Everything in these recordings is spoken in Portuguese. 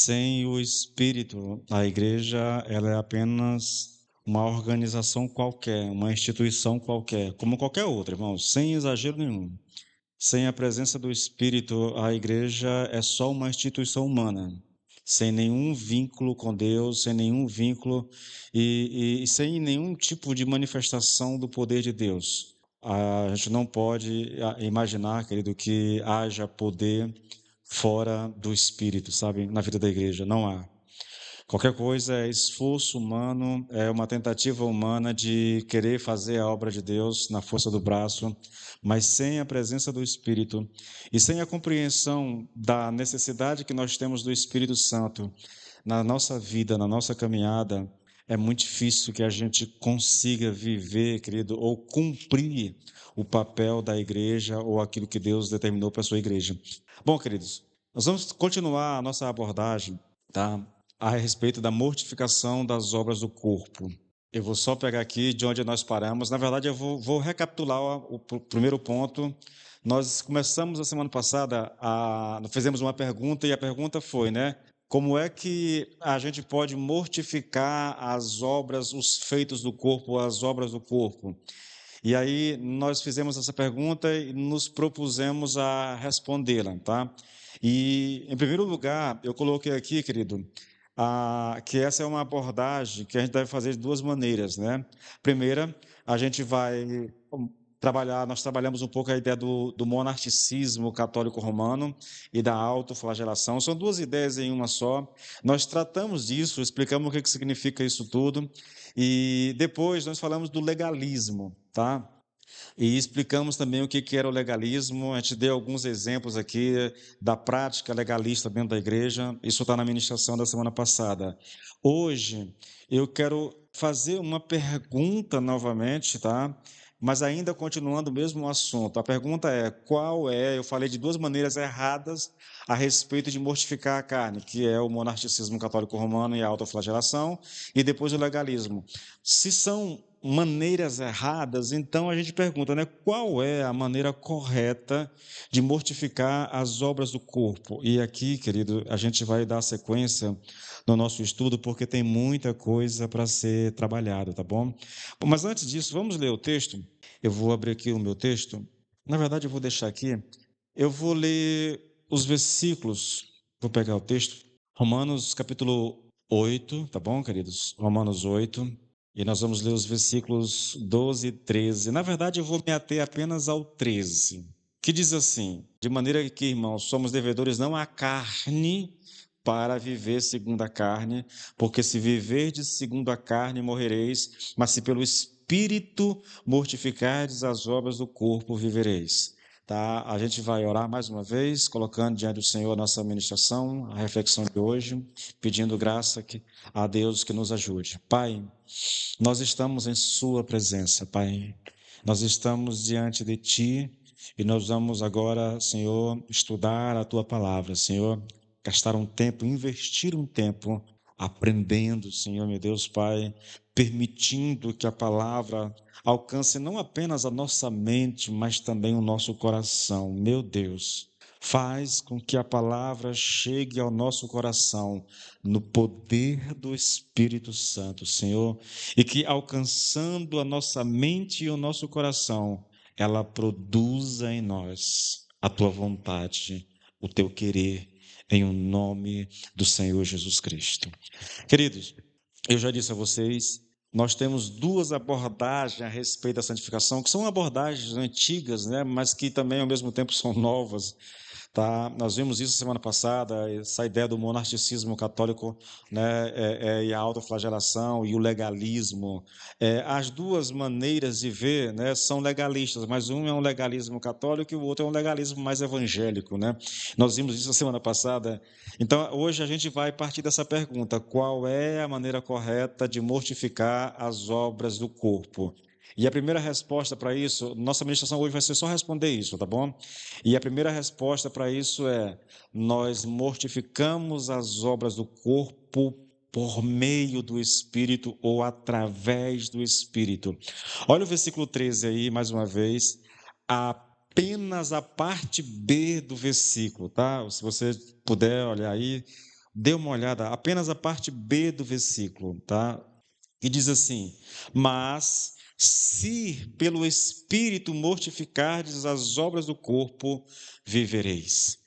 Sem o Espírito, a igreja ela é apenas uma organização qualquer, uma instituição qualquer, como qualquer outra, irmãos, sem exagero nenhum. Sem a presença do Espírito, a igreja é só uma instituição humana, sem nenhum vínculo com Deus, sem nenhum vínculo e sem nenhum tipo de manifestação do poder de Deus. A gente não pode imaginar, querido, que haja poder fora do Espírito, sabe, na vida da igreja. Não há. Qualquer coisa é esforço humano, é uma tentativa humana de querer fazer a obra de Deus na força do braço, mas sem a presença do Espírito e sem a compreensão da necessidade que nós temos do Espírito Santo na nossa vida, na nossa caminhada, é muito difícil que a gente consiga viver, querido, ou cumprir o papel da igreja ou aquilo que Deus determinou para a sua igreja. Bom, queridos, nós vamos continuar a nossa abordagem, tá? A respeito da mortificação das obras do corpo. Eu vou só pegar aqui de onde nós paramos. Na verdade, eu vou recapitular o primeiro ponto. Nós começamos a semana passada, fizemos uma pergunta e a pergunta foi, né? Como é que a gente pode mortificar as obras, os feitos do corpo, as obras do corpo? E aí nós fizemos essa pergunta e nos propusemos a respondê-la, tá? E, em primeiro lugar, eu coloquei aqui, querido, que essa é uma abordagem que a gente deve fazer de duas maneiras, né? Primeira, a gente vai trabalhar, nós trabalhamos um pouco a ideia do monarquicismo católico romano e da autoflagelação. São duas ideias em uma só. Nós tratamos disso, explicamos o que significa isso tudo, e depois nós falamos do legalismo, tá? E explicamos também o que era o legalismo. A gente deu alguns exemplos aqui da prática legalista dentro da igreja. Isso está na ministração da semana passada. Hoje, eu quero fazer uma pergunta novamente, tá? Mas ainda continuando o mesmo assunto. A pergunta é: qual é? Eu falei de duas maneiras erradas a respeito de mortificar a carne, que é o monarquicismo católico romano e a autoflagelação, e depois o legalismo. Se são maneiras erradas, então a gente pergunta, né, qual é a maneira correta de mortificar as obras do corpo? E aqui, querido, a gente vai dar sequência no nosso estudo, porque tem muita coisa para ser trabalhada, tá bom? Mas antes disso, vamos ler o texto? Eu vou abrir aqui o meu texto. Na verdade, eu vou deixar aqui. Eu vou ler os versículos. Vou pegar o texto. Romanos capítulo 8, tá bom, queridos? Romanos 8. E nós vamos ler os versículos 12 e 13. Na verdade, eu vou me ater apenas ao 13, que diz assim: de maneira que, irmãos, somos devedores não à carne, para viver segundo a carne, porque se viverdes segundo a carne, morrereis, mas se pelo Espírito mortificardes as obras do corpo, vivereis. Tá? A gente vai orar mais uma vez, colocando diante do Senhor a nossa ministração, a reflexão de hoje, pedindo graça a Deus que nos ajude. Pai, nós estamos em Sua presença, Pai. Nós estamos diante de Ti e nós vamos agora, Senhor, estudar a Tua palavra, Senhor, gastar um tempo, investir um tempo aprendendo, Senhor, meu Deus, Pai, permitindo que a palavra alcance não apenas a nossa mente, mas também o nosso coração. Meu Deus, faz com que a palavra chegue ao nosso coração no poder do Espírito Santo, Senhor, e que alcançando a nossa mente e o nosso coração, ela produza em nós a tua vontade, o teu querer, em o nome do Senhor Jesus Cristo. Queridos, eu já disse a vocês, nós temos duas abordagens a respeito da santificação, que são abordagens antigas, né, mas que também ao mesmo tempo são novas. Tá? Nós vimos isso semana passada, essa ideia do monarquicismo católico, né, e a autoflagelação e o legalismo. As duas maneiras de ver, né, são legalistas, mas um é um legalismo católico e o outro é um legalismo mais evangélico. Né? Nós vimos isso semana passada. Então, hoje a gente vai partir dessa pergunta: qual é a maneira correta de mortificar as obras do corpo? E a primeira resposta para isso, nossa ministração hoje vai ser só responder isso, tá bom? E a primeira resposta para isso é: nós mortificamos as obras do corpo por meio do Espírito ou através do Espírito. Olha o versículo 13 aí, mais uma vez, apenas a parte B do versículo, tá? Se você puder olhar aí, Dê uma olhada, apenas a parte B do versículo, tá? E diz assim: mas se pelo Espírito mortificardes as obras do corpo, vivereis.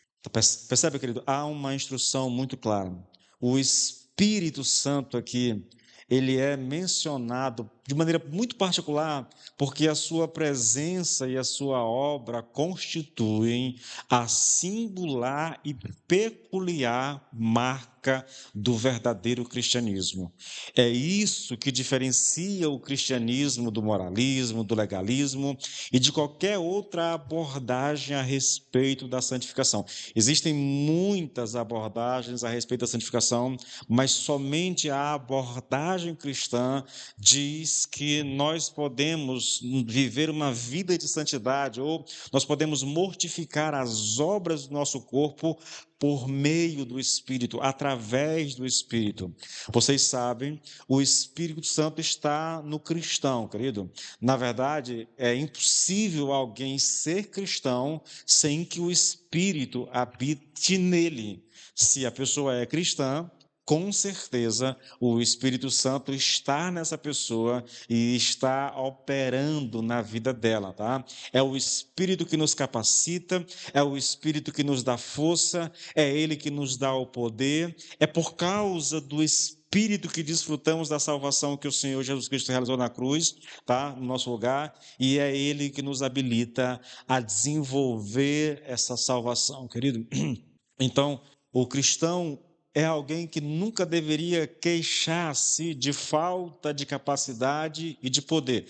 Percebe, querido? Há uma instrução muito clara. O Espírito Santo aqui, ele é mencionado de maneira muito particular, porque a sua presença e a sua obra constituem a singular e peculiar marca do verdadeiro cristianismo. É isso que diferencia o cristianismo do moralismo, do legalismo e de qualquer outra abordagem a respeito da santificação. Existem muitas abordagens a respeito da santificação, mas somente a abordagem cristã diz que nós podemos viver uma vida de santidade ou nós podemos mortificar as obras do nosso corpo por meio do Espírito, através do Espírito. Vocês sabem, o Espírito Santo está no cristão, querido. Na verdade, é impossível alguém ser cristão sem que o Espírito habite nele. Se a pessoa é cristã, com certeza o Espírito Santo está nessa pessoa e está operando na vida dela, tá? É o Espírito que nos capacita, é o Espírito que nos dá força, é Ele que nos dá o poder, é por causa do Espírito que desfrutamos da salvação que o Senhor Jesus Cristo realizou na cruz, tá? No nosso lugar, e é Ele que nos habilita a desenvolver essa salvação, querido. Então, o cristão é alguém que nunca deveria queixar-se de falta de capacidade e de poder.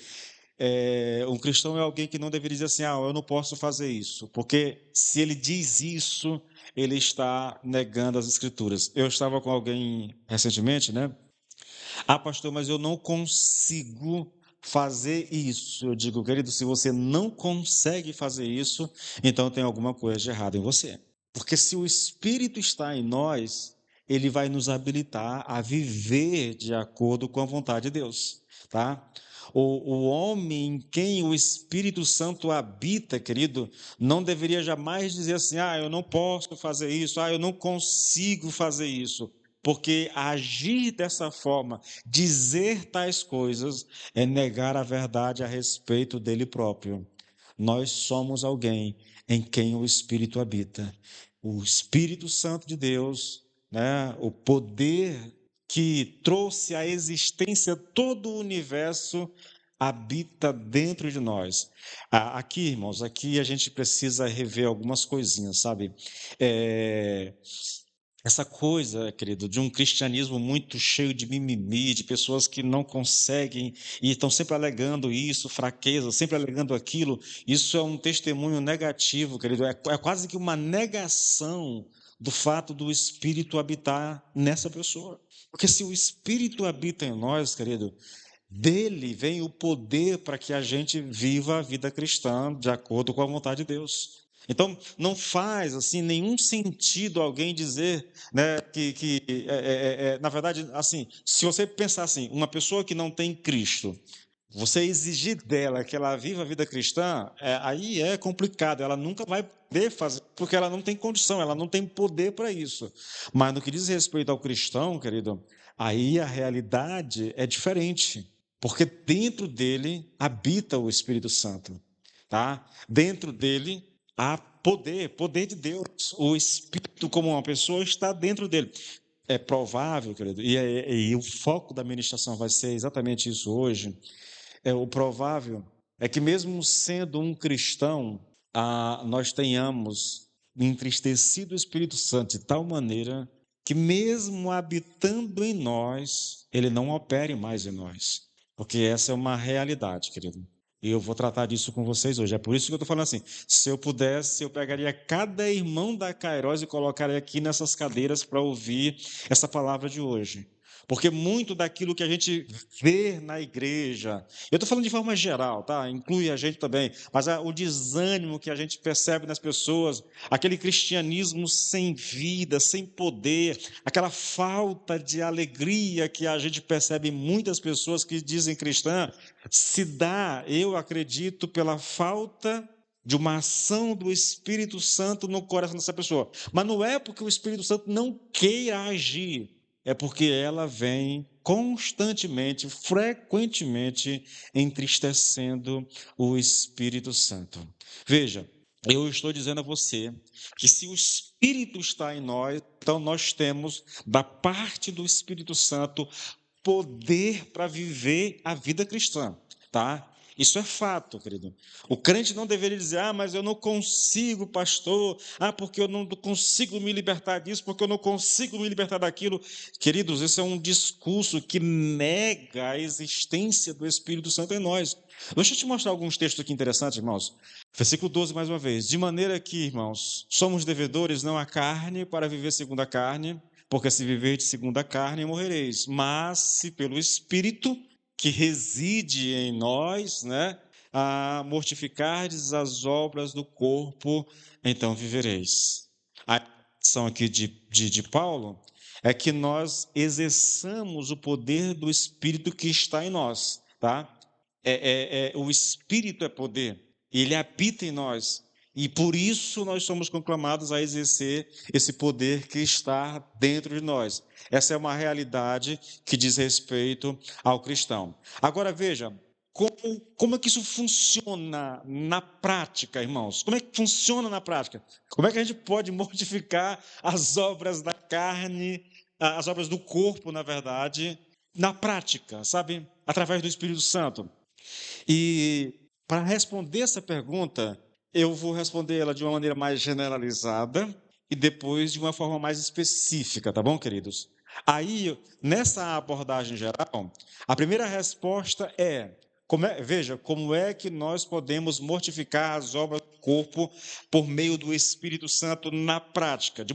Um cristão é alguém que não deveria dizer assim, eu não posso fazer isso, porque se ele diz isso, ele está negando as Escrituras. Eu estava com alguém recentemente, né? Pastor, mas eu não consigo fazer isso. Eu digo, querido, se você não consegue fazer isso, então tem alguma coisa de errado em você. Porque se o Espírito está em nós, ele vai nos habilitar a viver de acordo com a vontade de Deus, tá? O homem em quem o Espírito Santo habita, querido, não deveria jamais dizer assim, eu não posso fazer isso, eu não consigo fazer isso. Porque agir dessa forma, dizer tais coisas, é negar a verdade a respeito dele próprio. Nós somos alguém em quem o Espírito habita. O Espírito Santo de Deus, né, o poder que trouxe à existência todo o universo, habita dentro de nós. Aqui, irmãos, aqui a gente precisa rever algumas coisinhas, sabe? Essa coisa, querido, de um cristianismo muito cheio de mimimi, de pessoas que não conseguem e estão sempre alegando isso, fraqueza, sempre alegando aquilo, isso é um testemunho negativo, querido, é quase que uma negação do fato do Espírito habitar nessa pessoa. Porque se o Espírito habita em nós, querido, dele vem o poder para que a gente viva a vida cristã de acordo com a vontade de Deus. Então, não faz assim nenhum sentido alguém dizer, né, na verdade, assim, se você pensar assim, uma pessoa que não tem Cristo, você exigir dela que ela viva a vida cristã, aí é complicado, ela nunca vai poder fazer, porque ela não tem condição, ela não tem poder para isso. Mas no que diz respeito ao cristão, querido, aí a realidade é diferente, porque dentro dele habita o Espírito Santo, tá? Dentro dele há poder de Deus. O Espírito, como uma pessoa, está dentro dele. É provável, querido, e o foco da ministração vai ser exatamente isso hoje. O provável é que, mesmo sendo um cristão, nós tenhamos entristecido o Espírito Santo de tal maneira que, mesmo habitando em nós, ele não opere mais em nós. Porque essa é uma realidade, querido. E eu vou tratar disso com vocês hoje. É por isso que eu estou falando assim. Se eu pudesse, eu pegaria cada irmão da Kairos e colocaria aqui nessas cadeiras para ouvir essa palavra de hoje. Porque muito daquilo que a gente vê na igreja, eu estou falando de forma geral, tá? Inclui a gente também, mas o desânimo que a gente percebe nas pessoas, aquele cristianismo sem vida, sem poder, aquela falta de alegria que a gente percebe em muitas pessoas que dizem cristã, se dá, eu acredito, pela falta de uma ação do Espírito Santo no coração dessa pessoa. Mas não é porque o Espírito Santo não queira agir, é porque ela vem constantemente, frequentemente, entristecendo o Espírito Santo. Veja, eu estou dizendo a você que se o Espírito está em nós, então nós temos, da parte do Espírito Santo, poder para viver a vida cristã, tá? Isso é fato, querido. O crente não deveria dizer, mas eu não consigo, pastor, porque eu não consigo me libertar disso, porque eu não consigo me libertar daquilo. Queridos, esse é um discurso que nega a existência do Espírito Santo em nós. Deixa eu te mostrar alguns textos aqui interessantes, irmãos. Versículo 12, mais uma vez. De maneira que, irmãos, somos devedores não à carne para viver segundo a carne, porque se viverdes segundo a carne, morrereis. Mas se pelo Espírito que reside em nós, né, mortificardes as obras do corpo, então vivereis. A ação aqui de Paulo é que nós exerçamos o poder do Espírito que está em nós, tá? O Espírito é poder, ele habita em nós. E por isso nós somos conclamados a exercer esse poder que está dentro de nós. Essa é uma realidade que diz respeito ao cristão. Agora veja, como é que isso funciona na prática, irmãos? Como é que funciona na prática? Como é que a gente pode mortificar as obras da carne, as obras do corpo, na verdade, na prática, sabe? Através do Espírito Santo. E para responder essa pergunta, eu vou responder ela de uma maneira mais generalizada e depois de uma forma mais específica, tá bom, queridos? Aí, nessa abordagem geral, a primeira resposta veja, como é que nós podemos mortificar as obras do corpo por meio do Espírito Santo na prática?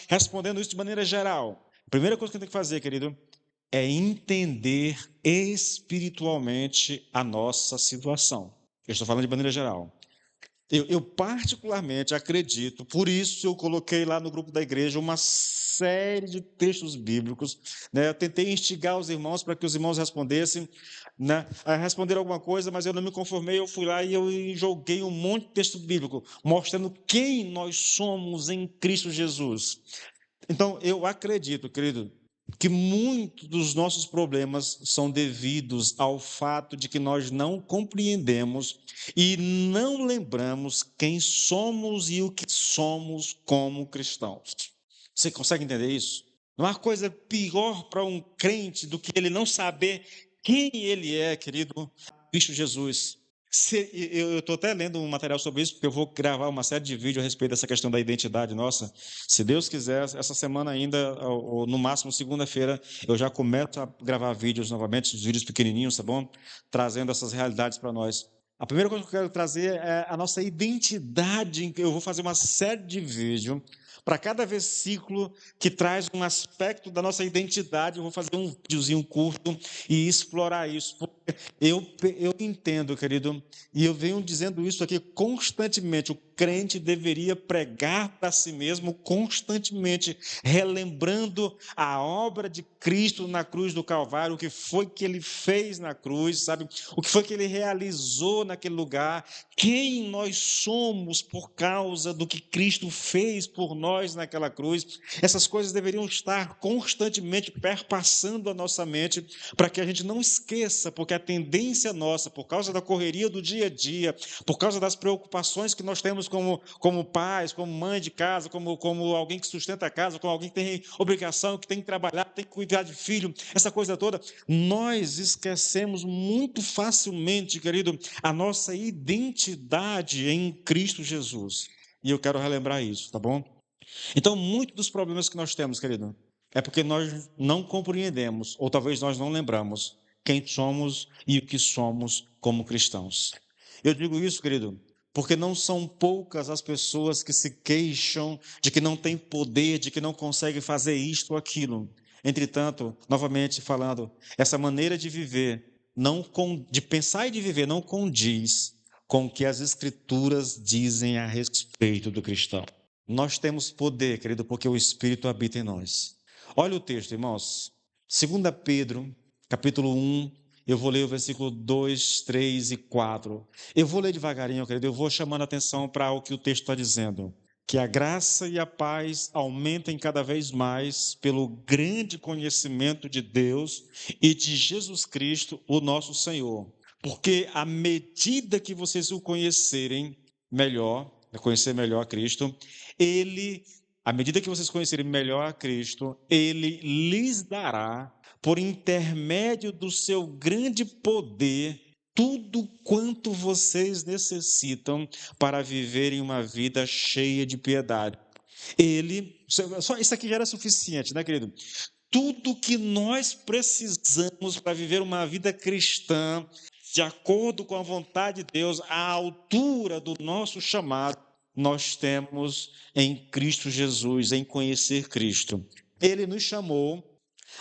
Respondendo isso de maneira geral. A primeira coisa que tem que fazer, querido, é entender espiritualmente a nossa situação. Eu estou falando de maneira geral. Eu particularmente acredito, por isso eu coloquei lá no grupo da igreja uma série de textos bíblicos, né? Eu tentei instigar os irmãos para que os irmãos respondessem, né? Responderam alguma coisa, mas eu não me conformei, eu fui lá e eu joguei um monte de texto bíblico, mostrando quem nós somos em Cristo Jesus. Então, eu acredito, querido, que muitos dos nossos problemas são devidos ao fato de que nós não compreendemos e não lembramos quem somos e o que somos como cristãos. Você consegue entender isso? Não há coisa pior para um crente do que ele não saber quem ele é, querido, Cristo Jesus. Eu estou até lendo um material sobre isso, porque eu vou gravar uma série de vídeos a respeito dessa questão da identidade nossa. Se Deus quiser, essa semana ainda, ou no máximo segunda-feira, eu já começo a gravar vídeos novamente, vídeos pequenininhos, tá bom? Trazendo essas realidades para nós. A primeira coisa que eu quero trazer é a nossa identidade. Eu vou fazer uma série de vídeos para cada versículo que traz um aspecto da nossa identidade. Eu vou fazer um videozinho curto e explorar isso. Eu entendo, querido, e eu venho dizendo isso aqui constantemente. O crente deveria pregar para si mesmo constantemente, relembrando a obra de Cristo na cruz do Calvário, o que foi que ele fez na cruz, sabe? O que foi que ele realizou naquele lugar, quem nós somos por causa do que Cristo fez por nós naquela cruz. Essas coisas deveriam estar constantemente perpassando a nossa mente, para que a gente não esqueça, porque a tendência nossa, por causa da correria do dia a dia, por causa das preocupações que nós temos como pais, como mãe de casa, como alguém que sustenta a casa, como alguém que tem obrigação, que tem que trabalhar, tem que cuidar de filho, essa coisa toda, nós esquecemos muito facilmente, querido, a nossa identidade em Cristo Jesus. E eu quero relembrar isso, tá bom? Então, muitos dos problemas que nós temos, querido, é porque nós não compreendemos, ou talvez nós não lembramos quem somos e o que somos como cristãos. Eu digo isso, querido, porque não são poucas as pessoas que se queixam de que não têm poder, de que não conseguem fazer isto ou aquilo. Entretanto, novamente falando, essa maneira de viver, de pensar e de viver, não condiz com o que as Escrituras dizem a respeito do cristão. Nós temos poder, querido, porque o Espírito habita em nós. Olha o texto, irmãos. 2 Pedro, capítulo 1 Eu vou ler o versículo 2, 3 e 4. Eu vou ler devagarinho, querido, eu vou chamando a atenção para o que o texto está dizendo. Que a graça e a paz aumentem cada vez mais pelo grande conhecimento de Deus e de Jesus Cristo, o nosso Senhor. Porque à medida que vocês o conhecerem melhor, conhecer melhor a Cristo, à medida que vocês conhecerem melhor a Cristo, Ele lhes dará, por intermédio do seu grande poder, tudo quanto vocês necessitam para viverem uma vida cheia de piedade. Só isso aqui já era suficiente, né, querido? Tudo que nós precisamos para viver uma vida cristã, de acordo com a vontade de Deus, à altura do nosso chamado, nós temos em Cristo Jesus, em conhecer Cristo. Ele nos chamou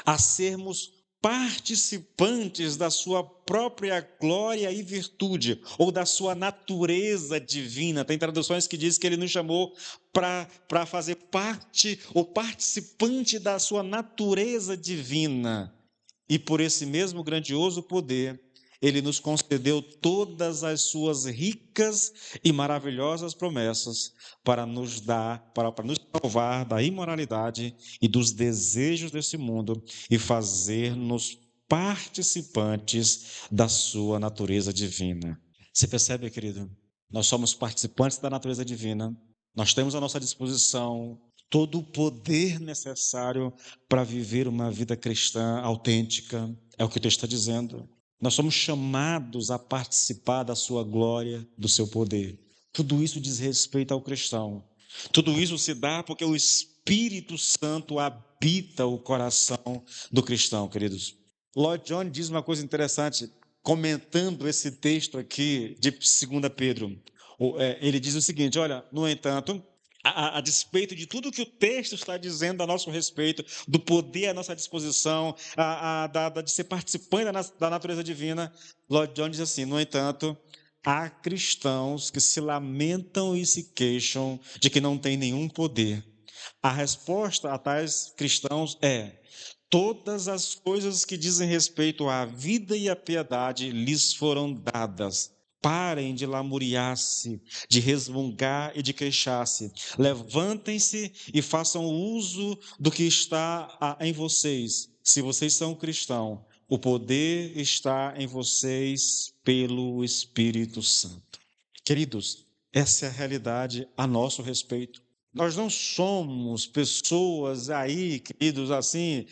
a sermos participantes da sua própria glória e virtude, ou da sua natureza divina. Tem traduções que dizem que ele nos chamou para fazer parte, ou participante da sua natureza divina. E por esse mesmo grandioso poder, ele nos concedeu todas as suas ricas e maravilhosas promessas para nos salvar da imoralidade e dos desejos desse mundo e fazer-nos participantes da sua natureza divina. Você percebe, querido? Nós somos participantes da natureza divina. Nós temos à nossa disposição todo o poder necessário para viver uma vida cristã autêntica. É o que o texto está dizendo. Nós somos chamados a participar da sua glória, do seu poder. Tudo isso diz respeito ao cristão. Tudo isso se dá porque o Espírito Santo habita o coração do cristão, queridos. Lloyd Jones diz uma coisa interessante, comentando esse texto aqui de 2 Pedro. Ele diz o seguinte: olha, no entanto, a despeito de tudo que o texto está dizendo a nosso respeito, do poder à nossa disposição, de ser participante da natureza divina, Lloyd Jones diz assim: no entanto, há cristãos que se lamentam e se queixam de que não têm nenhum poder. A resposta a tais cristãos é: todas as coisas que dizem respeito à vida e à piedade lhes foram dadas. Parem de lamuriar-se, de resmungar e de queixar-se. Levantem-se e façam uso do que está em vocês. Se vocês são cristãos, o poder está em vocês pelo Espírito Santo. Queridos, essa é a realidade a nosso respeito. Nós não somos pessoas aí, queridos, assim,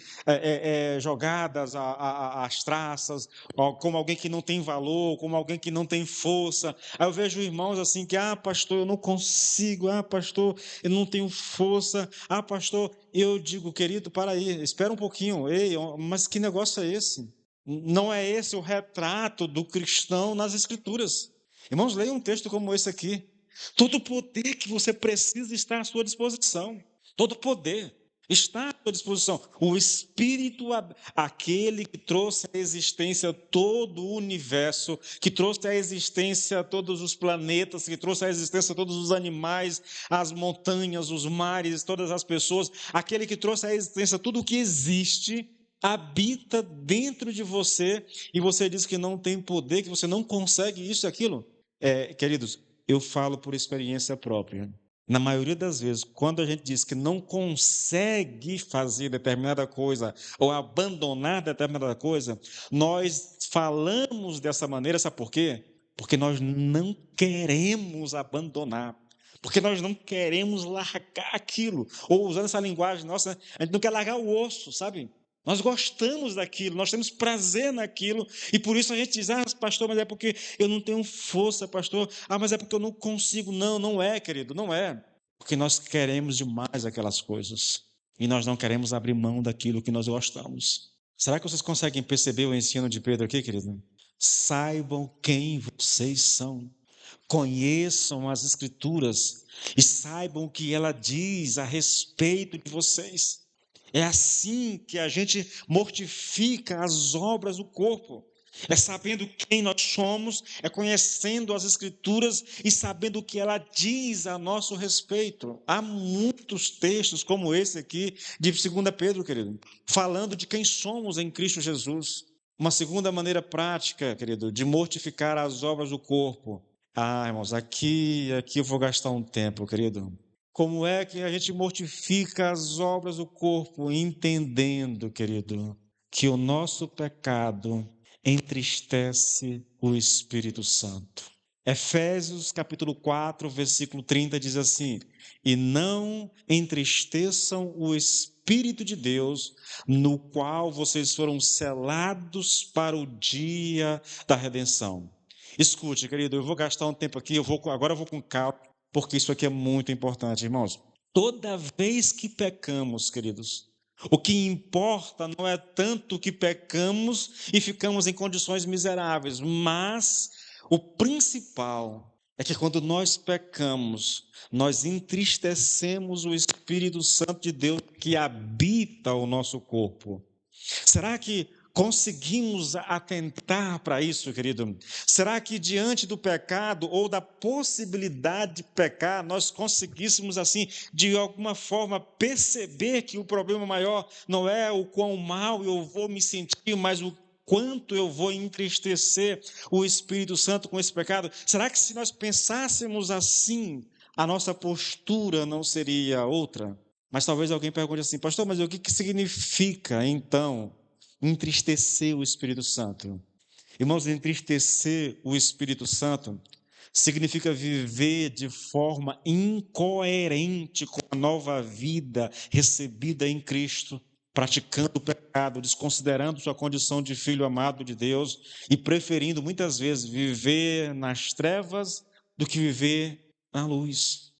jogadas às traças, como alguém que não tem valor, como alguém que não tem força. Aí eu vejo irmãos assim que, pastor, eu não consigo, pastor, eu não tenho força, pastor, eu digo, querido, para aí, espera um pouquinho, mas que negócio é esse? Não é esse o retrato do cristão nas Escrituras. Irmãos, leiam um texto como esse aqui. Todo o poder que você precisa está à sua disposição. Todo poder está à sua disposição. O Espírito, aquele que trouxe à existência todo o universo, que trouxe à existência todos os planetas, que trouxe à existência todos os animais, as montanhas, os mares, todas as pessoas, aquele que trouxe à existência tudo o que existe, habita dentro de você, e você diz que não tem poder, que você não consegue isso e aquilo. Queridos, eu falo por experiência própria. Na maioria das vezes, quando a gente diz que não consegue fazer determinada coisa ou abandonar determinada coisa, nós falamos dessa maneira, sabe por quê? Porque nós não queremos abandonar. Porque nós não queremos largar aquilo. Ou usando essa linguagem nossa, a gente não quer largar o osso, sabe? Nós gostamos daquilo, nós temos prazer naquilo, e por isso a gente diz, pastor, mas é porque eu não tenho força, pastor, mas é porque eu não consigo. Não, não é, querido, não é. Porque nós queremos demais aquelas coisas, e nós não queremos abrir mão daquilo que nós gostamos. Será que vocês conseguem perceber o ensino de Pedro aqui, querido? Saibam quem vocês são, conheçam as Escrituras, e saibam o que ela diz a respeito de vocês. É assim que a gente mortifica as obras do corpo. É sabendo quem nós somos, é conhecendo as Escrituras e sabendo o que ela diz a nosso respeito. Há muitos textos como esse aqui de 2 Pedro, querido, falando de quem somos em Cristo Jesus. Uma segunda maneira prática, querido, de mortificar as obras do corpo. Ah, irmãos, aqui eu vou gastar um tempo, querido. Como é que a gente mortifica as obras do corpo? Entendendo, querido, que o nosso pecado entristece o Espírito Santo. Efésios capítulo 4, versículo 30 diz assim: e não entristeçam o Espírito de Deus, no qual vocês foram selados para o dia da redenção. Escute, querido, eu vou gastar um tempo aqui, agora eu vou com calma, porque isso aqui é muito importante, irmãos. Toda vez que pecamos, queridos, o que importa não é tanto que pecamos e ficamos em condições miseráveis, mas o principal é que quando nós pecamos, nós entristecemos o Espírito Santo de Deus que habita o nosso corpo. Será que conseguimos atentar para isso, querido? Será que diante do pecado ou da possibilidade de pecar, nós conseguíssemos, assim, de alguma forma, perceber que o problema maior não é o quão mal eu vou me sentir, mas o quanto eu vou entristecer o Espírito Santo com esse pecado? Será que se nós pensássemos assim, a nossa postura não seria outra? Mas talvez alguém pergunte assim, pastor, mas o que significa, então, entristecer o Espírito Santo? Irmãos, entristecer o Espírito Santo significa viver de forma incoerente com a nova vida recebida em Cristo, praticando o pecado, desconsiderando sua condição de filho amado de Deus e preferindo muitas vezes viver nas trevas do que viver na luz.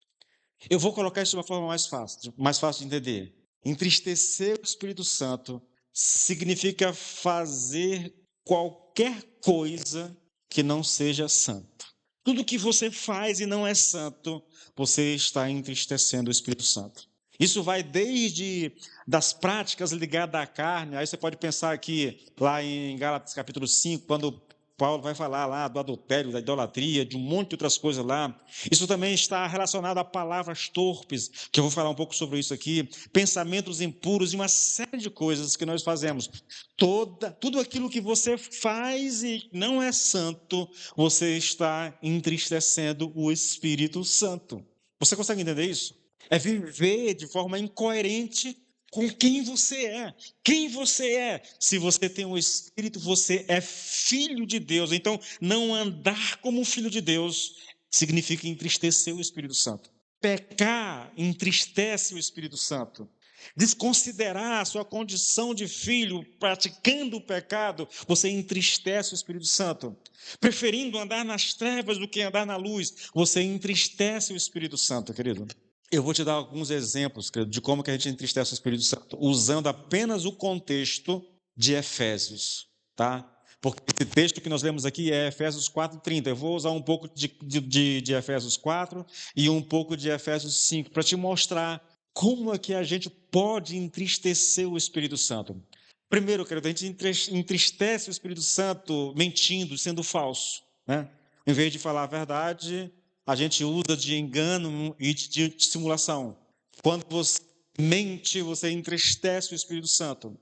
Eu vou colocar isso de uma forma mais fácil de entender. Entristecer o Espírito Santo significa fazer qualquer coisa que não seja santo. Tudo que você faz e não é santo, você está entristecendo o Espírito Santo. Isso vai desde das práticas ligadas à carne, aí você pode pensar aqui, lá em Gálatas capítulo 5, quando Paulo vai falar lá do adultério, da idolatria, de um monte de outras coisas lá. Isso também está relacionado a palavras torpes, que eu vou falar um pouco sobre isso aqui, pensamentos impuros e uma série de coisas que nós fazemos. Tudo aquilo que você faz e não é santo, você está entristecendo o Espírito Santo. Você consegue entender isso? É viver de forma incoerente com quem você é. Quem você é? Se você tem o Espírito, você é filho de Deus. Então, não andar como filho de Deus significa entristecer o Espírito Santo. Pecar entristece o Espírito Santo. Desconsiderar a sua condição de filho, praticando o pecado, você entristece o Espírito Santo. Preferindo andar nas trevas do que andar na luz, você entristece o Espírito Santo, querido. Eu vou te dar alguns exemplos, querido, de como que a gente entristece o Espírito Santo, usando apenas o contexto de Efésios, tá? Porque esse texto que nós lemos aqui é Efésios 4:30. Eu vou usar um pouco de Efésios 4 e um pouco de Efésios 5 para te mostrar como é que a gente pode entristecer o Espírito Santo. Primeiro, querido, a gente entristece o Espírito Santo mentindo, sendo falso, né? Em vez de falar a verdade, a gente usa de engano e de dissimulação. Quando você mente, você entristece o Espírito Santo.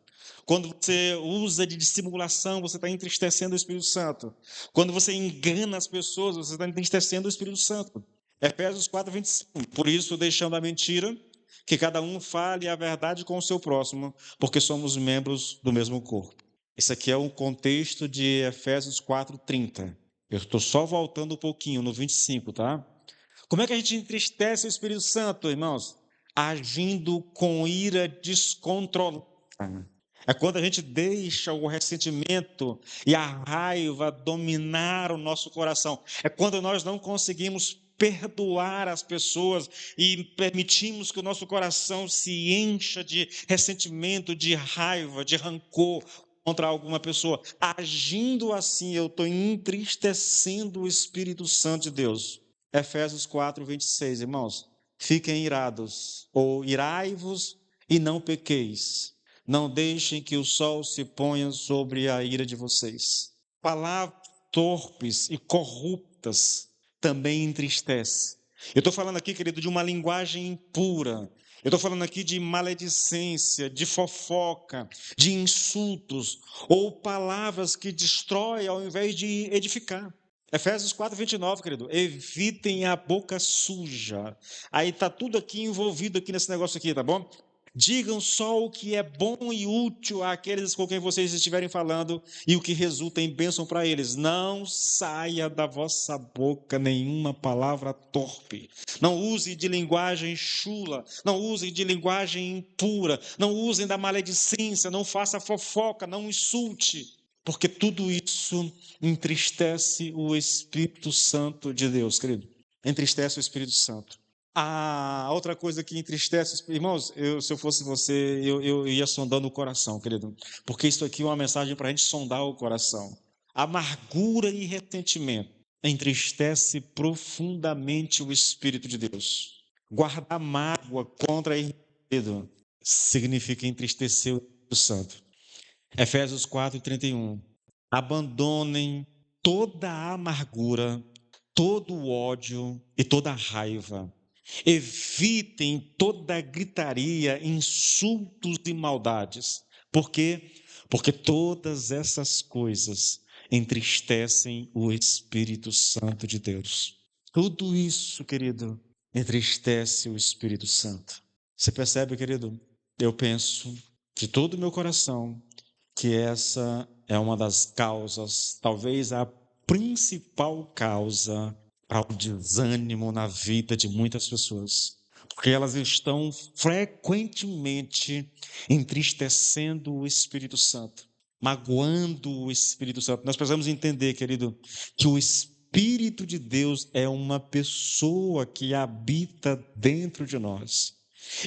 Quando você usa de dissimulação, você está entristecendo o Espírito Santo. Quando você engana as pessoas, você está entristecendo o Espírito Santo. Efésios 4:25. Por isso, deixando a mentira, que cada um fale a verdade com o seu próximo, porque somos membros do mesmo corpo. Esse aqui é o contexto de Efésios 4:30. Eu estou só voltando um pouquinho no 25, tá? Como é que a gente entristece o Espírito Santo, irmãos? Agindo com ira descontrolada. É quando a gente deixa o ressentimento e a raiva dominar o nosso coração. É quando nós não conseguimos perdoar as pessoas e permitimos que o nosso coração se encha de ressentimento, de raiva, de rancor contra alguma pessoa. Agindo assim, eu estou entristecendo o Espírito Santo de Deus. Efésios 4:26, irmãos. Fiquem irados, ou irai-vos e não pequeis. Não deixem que o sol se ponha sobre a ira de vocês. Palavras torpes e corruptas também entristece. Eu estou falando aqui, querido, de uma linguagem impura. Eu estou falando aqui de maledicência, de fofoca, de insultos ou palavras que destroem ao invés de edificar. Efésios 4:29, querido. Evitem a boca suja. Aí está tudo aqui envolvido aqui nesse negócio aqui, tá bom? Digam só o que é bom e útil àqueles com quem vocês estiverem falando e o que resulta em bênção para eles. Não saia da vossa boca nenhuma palavra torpe. Não use de linguagem chula. Não use de linguagem impura. Não usem da maledicência. Não faça fofoca. Não insulte. Porque tudo isso entristece o Espírito Santo de Deus, querido. Entristece o Espírito Santo. A outra coisa que entristece, irmãos, se eu fosse você, eu ia sondando o coração, querido, porque isso aqui é uma mensagem para a gente sondar o coração. Amargura e ressentimento entristece profundamente o Espírito de Deus. Guardar mágoa contra irmão significa entristecer o Espírito Santo. Efésios 4:31. Abandonem toda a amargura, todo o ódio e toda a raiva. Evitem toda gritaria, insultos e maldades. Por quê? Porque todas essas coisas entristecem o Espírito Santo de Deus. Tudo isso, querido, entristece o Espírito Santo. Você percebe, querido? Eu penso de todo o meu coração que essa é uma das causas, talvez a principal causa para o desânimo na vida de muitas pessoas, porque elas estão frequentemente entristecendo o Espírito Santo, magoando o Espírito Santo. Nós precisamos entender, querido, que o Espírito de Deus é uma pessoa que habita dentro de nós.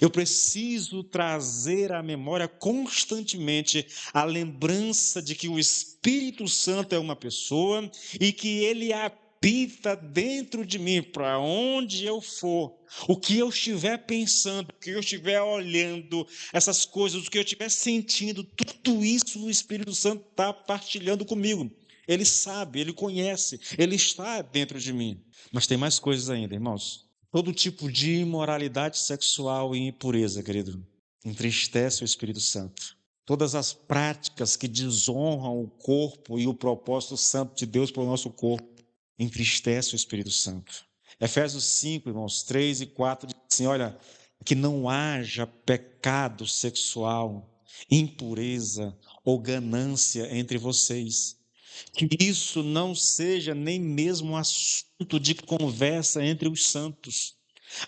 Eu preciso trazer à memória constantemente a lembrança de que o Espírito Santo é uma pessoa e que ele habita dentro de mim, para onde eu for, o que eu estiver pensando, o que eu estiver olhando, essas coisas, o que eu estiver sentindo, tudo isso o Espírito Santo está partilhando comigo. Ele sabe, ele conhece, ele está dentro de mim. Mas tem mais coisas ainda, irmãos. Todo tipo de imoralidade sexual e impureza, querido, entristece o Espírito Santo. Todas as práticas que desonram o corpo e o propósito santo de Deus para o nosso corpo, entristece o Espírito Santo. Efésios 5, irmãos, 3 e 4, diz assim, olha, que não haja pecado sexual, impureza ou ganância entre vocês. Que isso não seja nem mesmo assunto de conversa entre os santos.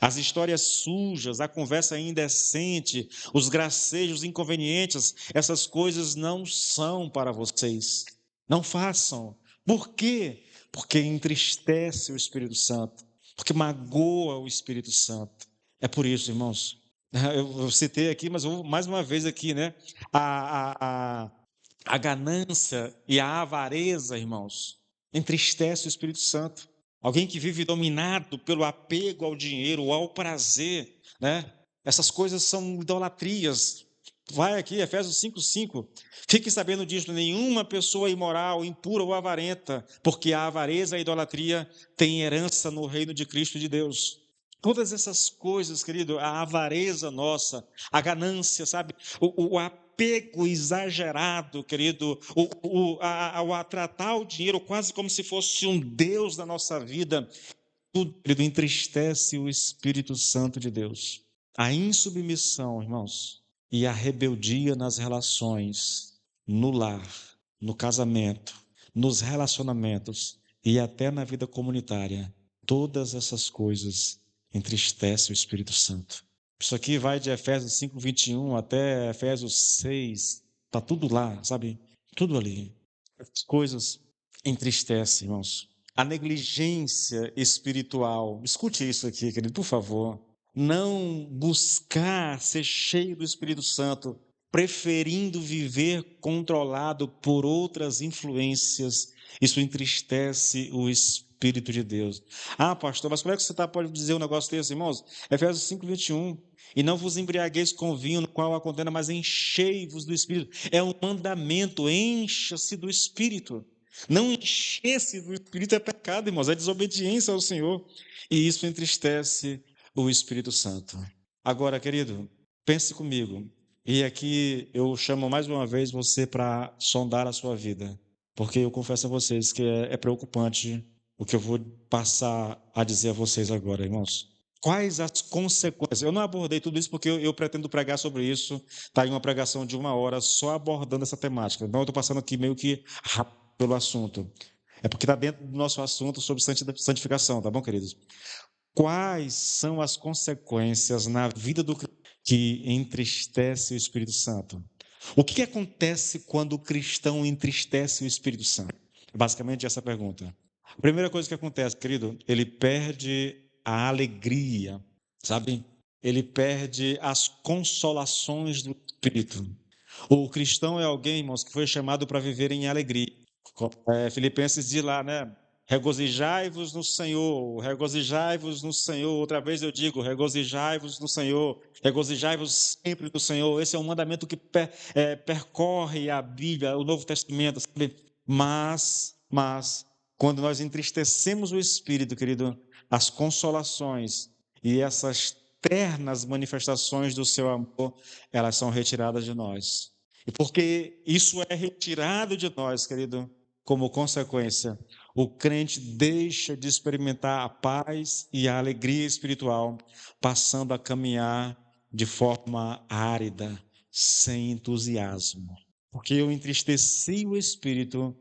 As histórias sujas, a conversa indecente, os gracejos inconvenientes, essas coisas não são para vocês. Não façam. Por quê? Porque entristece o Espírito Santo, porque magoa o Espírito Santo. É por isso, irmãos. Eu citei aqui, mas eu vou mais uma vez aqui, né? A ganância e a avareza, irmãos, entristece o Espírito Santo. Alguém que vive dominado pelo apego ao dinheiro ou ao prazer, né? Essas coisas são idolatrias. Vai aqui, Efésios 5:5. Fique sabendo disso, nenhuma pessoa imoral, impura ou avarenta, porque a avareza e a idolatria têm herança no reino de Cristo e de Deus. Todas essas coisas, querido, a avareza nossa, a ganância, sabe? O apego exagerado, querido, a tratar o dinheiro quase como se fosse um Deus da nossa vida, tudo, querido, entristece o Espírito Santo de Deus. A insubmissão, irmãos, e a rebeldia nas relações, no lar, no casamento, nos relacionamentos e até na vida comunitária, todas essas coisas entristecem o Espírito Santo. Isso aqui vai de Efésios 5:21 até Efésios 6, está tudo lá, sabe? Tudo ali. As coisas entristecem, irmãos. A negligência espiritual, escute isso aqui, querido, por favor. Não buscar ser cheio do Espírito Santo, preferindo viver controlado por outras influências, isso entristece o Espírito de Deus. Ah, pastor, mas como é que você pode dizer um negócio desse, irmãos? Efésios 5:21. E não vos embriagueis com vinho, no qual há contenda, mas enchei-vos do Espírito. É um mandamento, encha-se do Espírito. Não encher-se do Espírito é pecado, irmãos, é desobediência ao Senhor. E isso entristece o Espírito Santo. Agora, querido, pense comigo. E aqui eu chamo mais uma vez você para sondar a sua vida, porque eu confesso a vocês que é preocupante o que eu vou passar a dizer a vocês agora, irmãos. Quais as consequências? Eu não abordei tudo isso porque eu pretendo pregar sobre isso, tá em uma pregação de 1 hora só abordando essa temática. Então eu estou passando aqui meio que rápido pelo assunto. É porque está dentro do nosso assunto sobre santificação, tá bom, queridos? Quais são as consequências na vida do cristão que entristece o Espírito Santo? O que acontece quando o cristão entristece o Espírito Santo? Basicamente essa pergunta. A primeira coisa que acontece, querido, ele perde a alegria, sabe? Ele perde as consolações do Espírito. O cristão é alguém, irmãos, que foi chamado para viver em alegria. Filipenses diz lá, né? Regozijai-vos no Senhor, regozijai-vos no Senhor. Outra vez eu digo, regozijai-vos no Senhor, regozijai-vos sempre no Senhor. Esse é um mandamento que percorre a Bíblia, o Novo Testamento, sabe? Mas, quando nós entristecemos o Espírito, querido, as consolações e essas ternas manifestações do seu amor, elas são retiradas de nós. E porque isso é retirado de nós, querido, como consequência, o crente deixa de experimentar a paz e a alegria espiritual, passando a caminhar de forma árida, sem entusiasmo. Porque eu entristeci o Espírito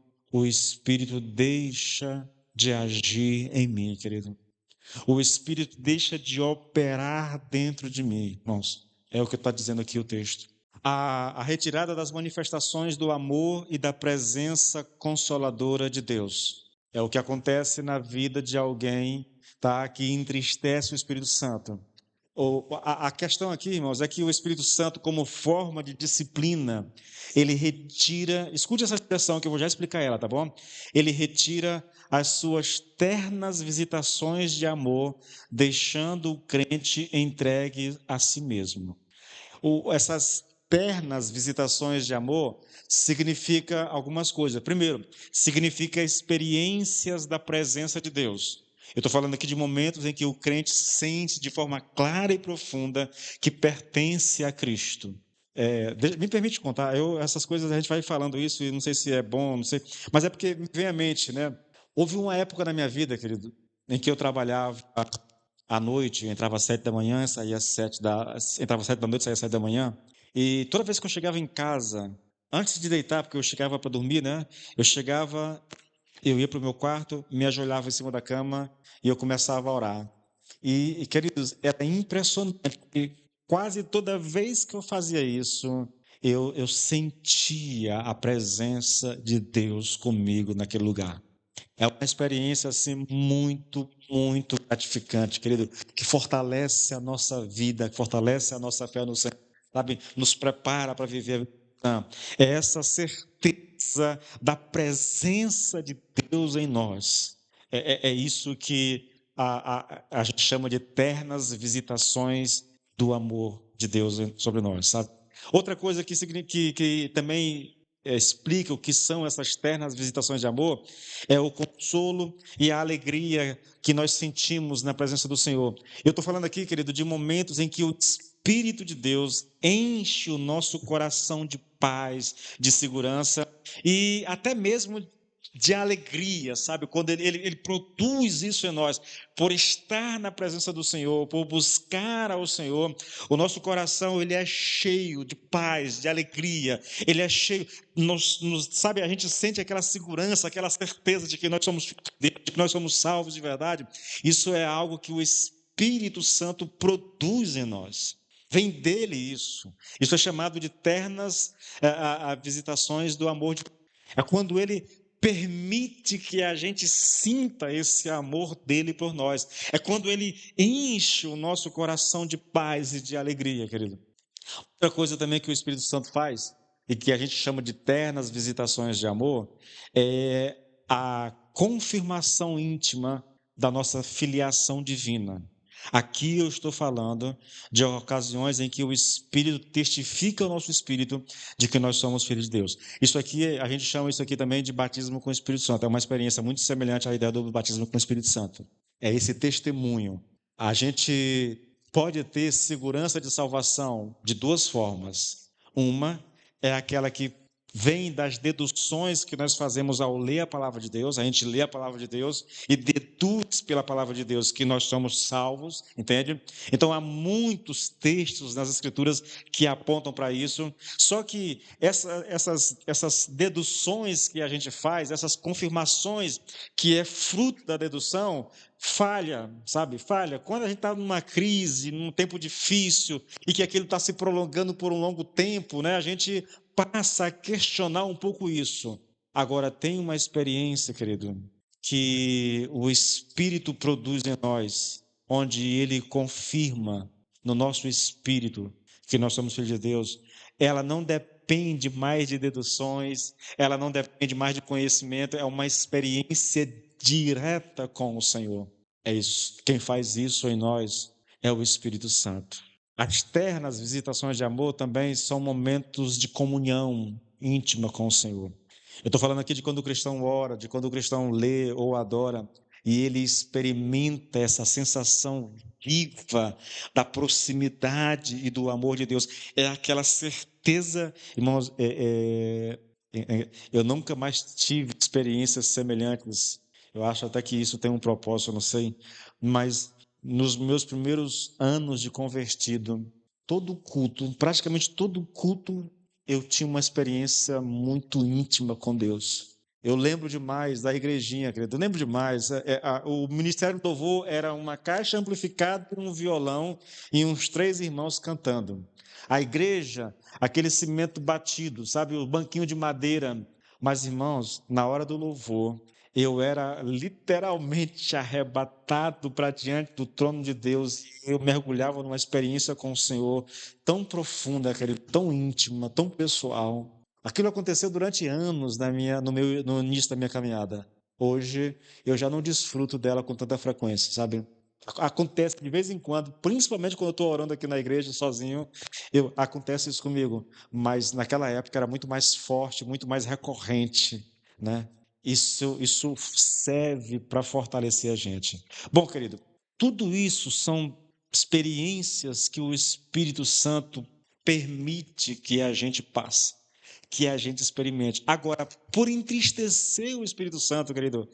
deixa de agir em mim, querido. O Espírito deixa de operar dentro de mim, irmãos. É o que está dizendo aqui o texto. A retirada das manifestações do amor e da presença consoladora de Deus. É o que acontece na vida de alguém, tá, que entristece o Espírito Santo. A questão aqui, irmãos, é que o Espírito Santo, como forma de disciplina, ele retira, escute essa expressão que eu vou já explicar ela, tá bom? Ele retira as suas ternas visitações de amor, deixando o crente entregue a si mesmo. Essas ternas visitações de amor significa algumas coisas. Primeiro, significa experiências da presença de Deus. Eu estou falando aqui de momentos em que o crente sente de forma clara e profunda que pertence a Cristo. Me permite contar, essas coisas a gente vai falando isso e não sei se é bom, não sei, mas é porque me vem à mente, né? Houve uma época na minha vida, querido, em que eu trabalhava à noite, eu entrava às 7 da manhã, entrava às 7 da noite, saía às 7 da manhã, e toda vez que eu chegava em casa, antes de deitar, porque eu chegava para dormir, né? Eu ia para o meu quarto, me ajoelhava em cima da cama e eu começava a orar. Queridos, era impressionante, porque quase toda vez que eu fazia isso, eu sentia a presença de Deus comigo naquele lugar. É uma experiência assim muito, muito gratificante, querido, que fortalece a nossa vida, que fortalece a nossa fé no Senhor, sabe? Nos prepara para viver a vida cristã. É essa certeza da presença de Deus em nós. É isso que a gente chama de eternas visitações do amor de Deus sobre nós, sabe? Outra coisa que também explica o que são essas ternas visitações de amor é o consolo e a alegria que nós sentimos na presença do Senhor. Eu estou falando aqui, querido, de momentos em que o Espírito de Deus enche o nosso coração de paz, de segurança e até mesmo de alegria, sabe? Quando ele produz isso em nós, por estar na presença do Senhor, por buscar ao Senhor, o nosso coração ele é cheio de paz, de alegria, ele é cheio, sabe, a gente sente aquela segurança, aquela certeza de que nós somos filhos de Deus, de que nós somos salvos de verdade. Isso é algo que o Espírito Santo produz em nós. Vem dele isso. Isso é chamado de ternas visitações do amor de Deus. É quando ele permite que a gente sinta esse amor dele por nós. É quando ele enche o nosso coração de paz e de alegria, querido. Outra coisa também que o Espírito Santo faz, e que a gente chama de ternas visitações de amor, é a confirmação íntima da nossa filiação divina. Aqui eu estou falando de ocasiões em que o Espírito testifica ao nosso Espírito de que nós somos filhos de Deus. Isso aqui, a gente chama isso aqui também de batismo com o Espírito Santo. É uma experiência muito semelhante à ideia do batismo com o Espírito Santo. É esse testemunho. A gente pode ter segurança de salvação de duas formas. Uma é aquela que vem das deduções que nós fazemos ao ler a palavra de Deus. A gente lê a palavra de Deus e deduz pela palavra de Deus que nós somos salvos, entende? Então há muitos textos nas Escrituras que apontam para isso. Só que essas deduções que a gente faz, essas confirmações que é fruto da dedução, falha, sabe? Falha. Quando a gente está numa crise, num tempo difícil e que aquilo está se prolongando por um longo tempo, né? A gente passa a questionar um pouco isso. Agora, tem uma experiência, querido, que o Espírito produz em nós, onde ele confirma no nosso espírito que nós somos filhos de Deus. Ela não depende mais de deduções, ela não depende mais de conhecimento, é uma experiência direta com o Senhor. É isso. Quem faz isso em nós é o Espírito Santo. As ternas visitações de amor também são momentos de comunhão íntima com o Senhor. Eu estou falando aqui de quando o cristão ora, de quando o cristão lê ou adora, e ele experimenta essa sensação viva da proximidade e do amor de Deus. É aquela certeza, irmãos, eu nunca mais tive experiências semelhantes. Eu acho até que isso tem um propósito, eu não sei, mas nos meus primeiros anos de convertido, todo culto, praticamente todo culto, eu tinha uma experiência muito íntima com Deus. Eu lembro demais da igrejinha, querido, eu lembro demais. O Ministério do Louvor era uma caixa amplificada, um violão e uns 3 irmãos cantando. A igreja, aquele cimento batido, sabe, o banquinho de madeira. Mas, irmãos, na hora do louvor, eu era literalmente arrebatado para diante do trono de Deus. Eu mergulhava numa experiência com o Senhor tão profunda, querido, tão íntima, tão pessoal. Aquilo aconteceu durante anos no início da minha caminhada. Hoje, eu já não desfruto dela com tanta frequência, sabe? Acontece de vez em quando, principalmente quando eu estou orando aqui na igreja sozinho, acontece isso comigo. Mas naquela época era muito mais forte, muito mais recorrente, né? Isso serve para fortalecer a gente. Bom, querido, tudo isso são experiências que o Espírito Santo permite que a gente passe, que a gente experimente. Agora, por entristecer o Espírito Santo, querido,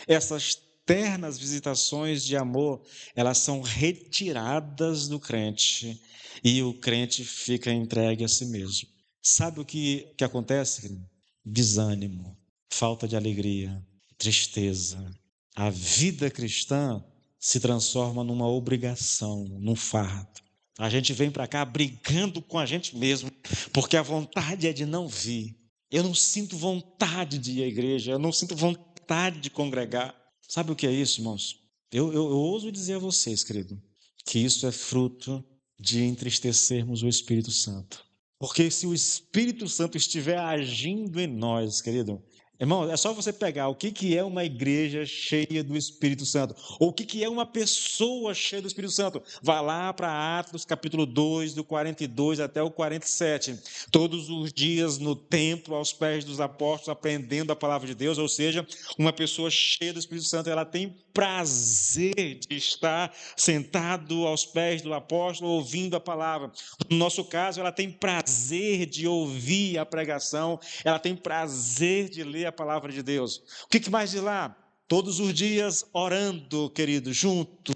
essas ternas visitações de amor, elas são retiradas do crente e o crente fica entregue a si mesmo. Sabe o que acontece, querido? Desânimo, falta de alegria, tristeza. A vida cristã se transforma numa obrigação, num fardo. A gente vem para cá brigando com a gente mesmo, porque a vontade é de não vir. Eu não sinto vontade de ir à igreja, eu não sinto vontade de congregar. Sabe o que é isso, irmãos? Eu ouso dizer a vocês, querido, que isso é fruto de entristecermos o Espírito Santo. Porque se o Espírito Santo estiver agindo em nós, querido, irmão, é só você pegar o que é uma igreja cheia do Espírito Santo, ou o que é uma pessoa cheia do Espírito Santo. Vá lá para Atos, capítulo 2, do 42 até o 47. Todos os dias no templo, aos pés dos apóstolos, aprendendo a palavra de Deus, ou seja, uma pessoa cheia do Espírito Santo, ela tem prazer de estar sentado aos pés do apóstolo, ouvindo a palavra. No nosso caso, ela tem prazer de ouvir a pregação, ela tem prazer de ler a palavra de Deus. O que mais de lá? Todos os dias orando, querido, junto.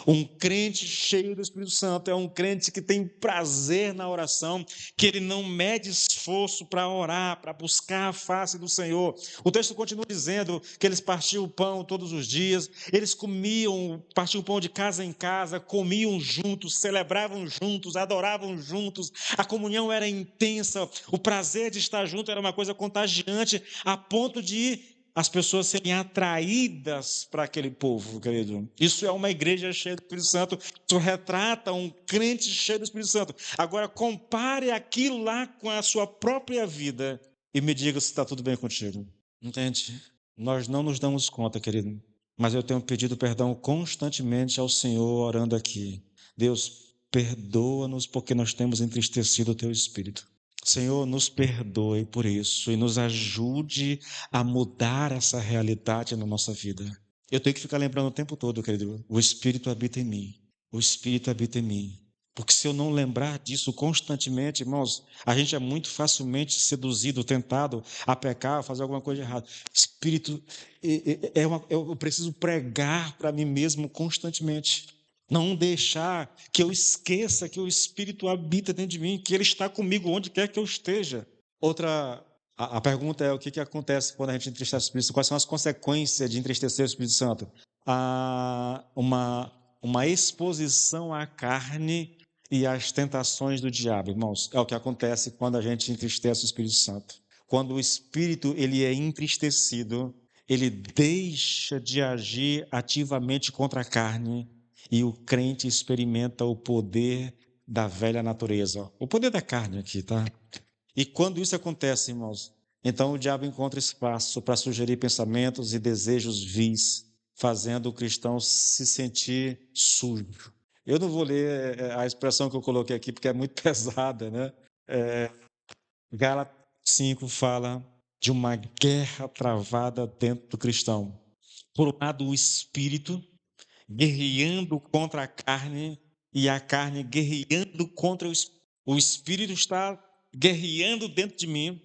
Um crente cheio do Espírito Santo é um crente que tem prazer na oração, que ele não mede esforço para orar, para buscar a face do Senhor. O texto continua dizendo que eles partiam o pão todos os dias, eles partiam o pão de casa em casa, comiam juntos, celebravam juntos, adoravam juntos, a comunhão era intensa, o prazer de estar junto era uma coisa contagiante, a ponto de as pessoas serem atraídas para aquele povo, querido. Isso é uma igreja cheia do Espírito Santo, isso retrata um crente cheio do Espírito Santo. Agora, compare aquilo lá com a sua própria vida e me diga se está tudo bem contigo. Entende? Nós não nos damos conta, querido, mas eu tenho pedido perdão constantemente ao Senhor, orando aqui. Deus, perdoa-nos porque nós temos entristecido o teu Espírito. Senhor, nos perdoe por isso e nos ajude a mudar essa realidade na nossa vida. Eu tenho que ficar lembrando o tempo todo, querido, o Espírito habita em mim. o Espírito habita em mim. Porque se eu não lembrar disso constantemente, irmãos, a gente é muito facilmente seduzido, tentado a pecar, a fazer alguma coisa errada. Espírito, eu preciso pregar para mim mesmo constantemente. Não deixar que eu esqueça que o Espírito habita dentro de mim, que Ele está comigo onde quer que eu esteja. A pergunta é o que acontece quando a gente entristece o Espírito Santo? Quais são as consequências de entristecer o Espírito Santo? Uma exposição à carne e às tentações do diabo, irmãos. É o que acontece quando a gente entristece o Espírito Santo. Quando o Espírito ele é entristecido, ele deixa de agir ativamente contra a carne e o crente experimenta o poder da velha natureza. O poder da carne aqui, tá? E quando isso acontece, irmãos, então o diabo encontra espaço para sugerir pensamentos e desejos vis, fazendo o cristão se sentir sujo. Eu não vou ler a expressão que eu coloquei aqui porque é muito pesada, né? Gálatas 5 fala de uma guerra travada dentro do cristão. Por um lado, o espírito guerreando contra a carne e a carne guerreando contra o espírito. O espírito está guerreando dentro de mim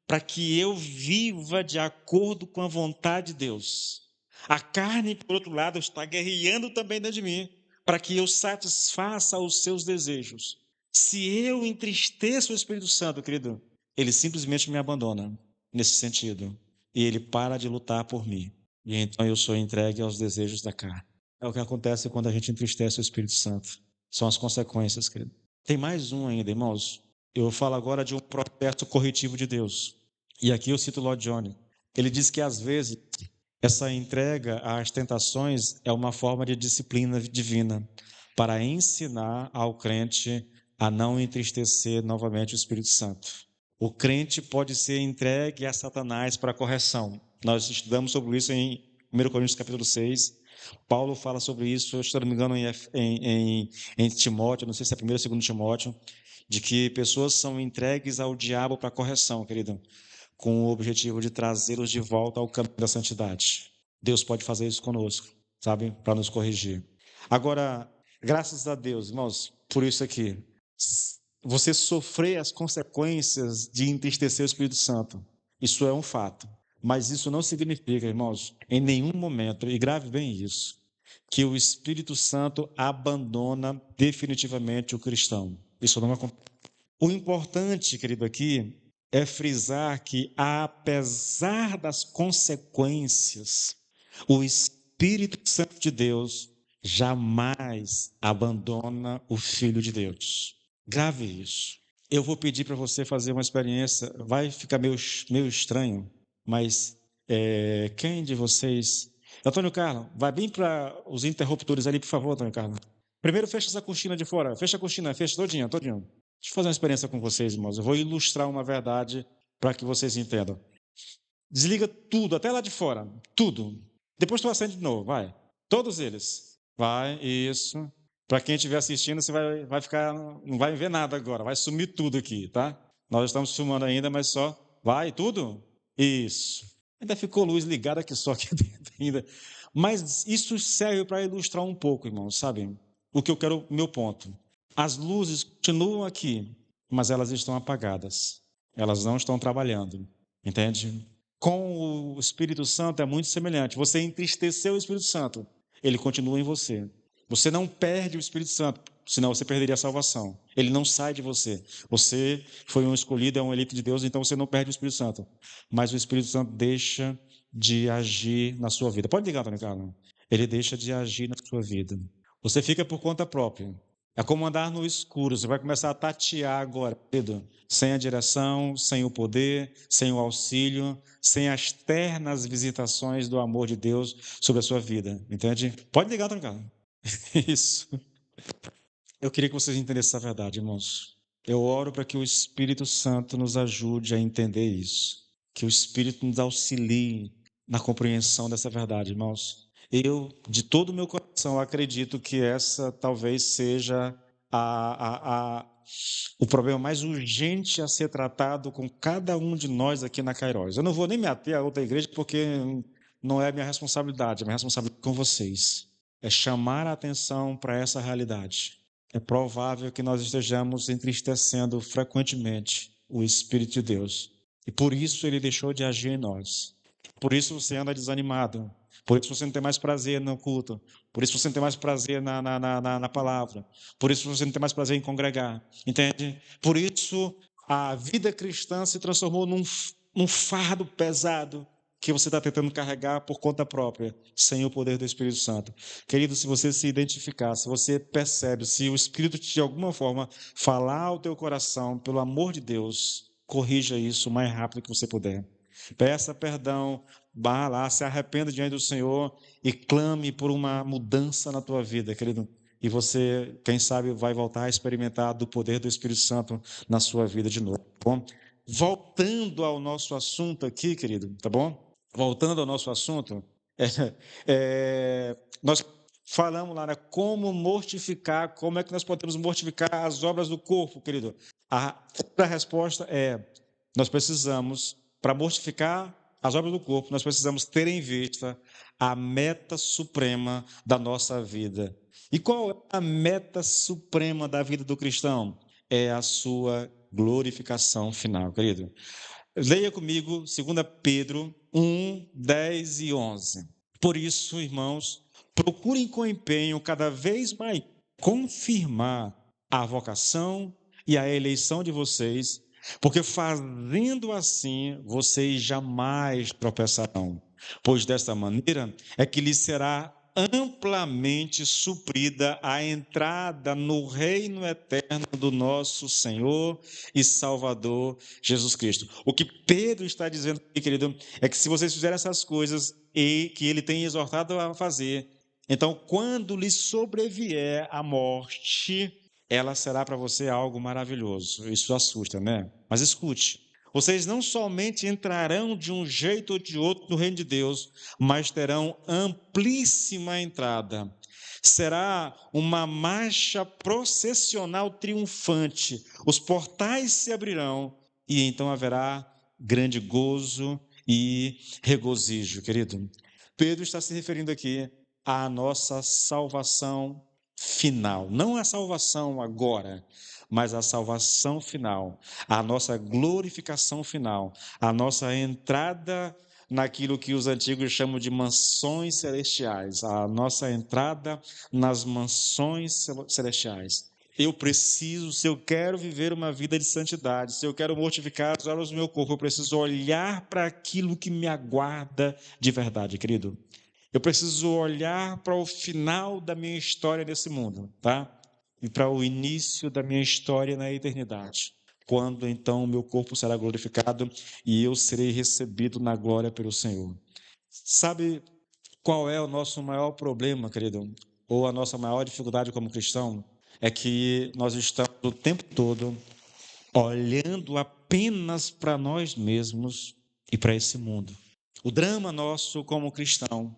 para que eu viva de acordo com a vontade de Deus. A carne, por outro lado, está guerreando também dentro de mim para que eu satisfaça os seus desejos. Se eu entristeço o Espírito Santo, querido, ele simplesmente me abandona nesse sentido e ele para de lutar por mim. E então eu sou entregue aos desejos da carne. É o que acontece quando a gente entristece o Espírito Santo. São as consequências, querido. Tem mais um ainda, irmãos. Eu falo agora de um processo corretivo de Deus. E aqui eu cito Lord Johnny. Ele diz que às vezes essa entrega às tentações é uma forma de disciplina divina para ensinar ao crente a não entristecer novamente o Espírito Santo. O crente pode ser entregue a Satanás para correção. Nós estudamos sobre isso em 1 Coríntios capítulo 6. Paulo fala sobre isso, se não me engano, em Timóteo, não sei se é 1º ou 2º Timóteo, de que pessoas são entregues ao diabo para correção, querido, com o objetivo de trazê-los de volta ao caminho da santidade. Deus pode fazer isso conosco, sabe? Para nos corrigir. Agora, graças a Deus, irmãos, por isso aqui, você sofrer as consequências de entristecer o Espírito Santo, isso é um fato. Mas isso não significa, irmãos, em nenhum momento, e grave bem isso, que o Espírito Santo abandona definitivamente o cristão. Isso não acontece. O importante, querido, aqui é frisar que, apesar das consequências, o Espírito Santo de Deus jamais abandona o Filho de Deus. Grave isso. Eu vou pedir para você fazer uma experiência, vai ficar meio estranho, mas quem de vocês... Antônio Carlos, vai bem para os interruptores ali, por favor, Antônio Carlos. Primeiro fecha essa cortina de fora, fecha a cortina, fecha todinha. Deixa eu fazer uma experiência com vocês, irmãos. Eu vou ilustrar uma verdade para que vocês entendam. Desliga tudo, até lá de fora, tudo. Depois tu acende de novo, vai. Todos eles. Vai, isso. Para quem estiver assistindo, você vai ficar, não vai ver nada agora, vai sumir tudo aqui, tá? Nós estamos filmando ainda, mas só. Vai, tudo? Isso. Ainda ficou luz ligada aqui só aqui dentro ainda. Mas isso serve para ilustrar um pouco, irmãos, sabe? O que eu quero, meu ponto. As luzes continuam aqui, mas elas estão apagadas. Elas não estão trabalhando. Entende? Com o Espírito Santo é muito semelhante. Você entristeceu o Espírito Santo, ele continua em você. Você não perde o Espírito Santo, senão você perderia a salvação. Ele não sai de você. Você foi um escolhido, é um eleito de Deus, então você não perde o Espírito Santo. Mas o Espírito Santo deixa de agir na sua vida. Pode ligar, Antônio Carlos. Ele deixa de agir na sua vida. Você fica por conta própria. É como andar no escuro. Você vai começar a tatear agora, Pedro, sem a direção, sem o poder, sem o auxílio, sem as ternas visitações do amor de Deus sobre a sua vida. Entende? Pode ligar, Antônio Carlos. Isso. Eu queria que vocês entendessem essa verdade, irmãos. Eu oro para que o Espírito Santo nos ajude a entender isso. Que o Espírito nos auxilie na compreensão dessa verdade, irmãos. Eu, de todo o meu coração, acredito que essa talvez seja o problema mais urgente a ser tratado com cada um de nós aqui na Kairos. Eu não vou nem me ater a outra igreja porque não é a minha responsabilidade, é a minha responsabilidade com vocês. é chamar a atenção para essa realidade. É provável que nós estejamos entristecendo frequentemente o Espírito de Deus. E por isso ele deixou de agir em nós. Por isso você anda desanimado. Por isso você não tem mais prazer no culto. Por isso você não tem mais prazer na palavra. Por isso você não tem mais prazer em congregar. Entende? Por isso a vida cristã se transformou num fardo pesado que você está tentando carregar por conta própria, sem o poder do Espírito Santo. Querido, se você se identificar, se você percebe, se o Espírito de alguma forma falar ao teu coração, pelo amor de Deus, corrija isso o mais rápido que você puder. Peça perdão, vá lá, se arrependa diante do Senhor e clame por uma mudança na tua vida, querido. E você, quem sabe, vai voltar a experimentar do poder do Espírito Santo na sua vida de novo, tá bom? Voltando ao nosso assunto aqui, querido, tá bom? Voltando ao nosso assunto, nós falamos lá, né, como mortificar, como é que nós podemos mortificar as obras do corpo, querido? A resposta é, nós precisamos, para mortificar as obras do corpo, nós precisamos ter em vista a meta suprema da nossa vida. E qual é a meta suprema da vida do cristão? É a sua glorificação final, querido. Leia comigo 2 Pedro 1, 10 e 11. Por isso, irmãos, procurem com empenho cada vez mais confirmar a vocação e a eleição de vocês, porque fazendo assim, vocês jamais tropeçarão, pois desta maneira é que lhes será amplamente suprida a entrada no reino eterno do nosso Senhor e Salvador Jesus Cristo. O que Pedro está dizendo aqui, querido, é que se vocês fizerem essas coisas e que ele tem exortado a fazer, então quando lhe sobrevier a morte, ela será para você algo maravilhoso. Isso assusta, né? Mas escute, vocês não somente entrarão de um jeito ou de outro no reino de Deus, mas terão amplíssima entrada. Será uma marcha processional triunfante. Os portais se abrirão e então haverá grande gozo e regozijo, querido. Pedro está se referindo aqui à nossa salvação final, não a salvação agora, mas a salvação final, a nossa glorificação final, a nossa entrada naquilo que os antigos chamam de mansões celestiais, a nossa entrada nas mansões celestiais. Eu preciso, se eu quero viver uma vida de santidade, se eu quero mortificar as obras do meu corpo, eu preciso olhar para aquilo que me aguarda de verdade, querido. Eu preciso olhar para o final da minha história nesse mundo, tá? E para o início da minha história na eternidade. Quando então o meu corpo será glorificado e eu serei recebido na glória pelo Senhor. Sabe qual é o nosso maior problema, querido? Ou a nossa maior dificuldade como cristão? É que nós estamos o tempo todo olhando apenas para nós mesmos e para esse mundo. O drama nosso como cristão,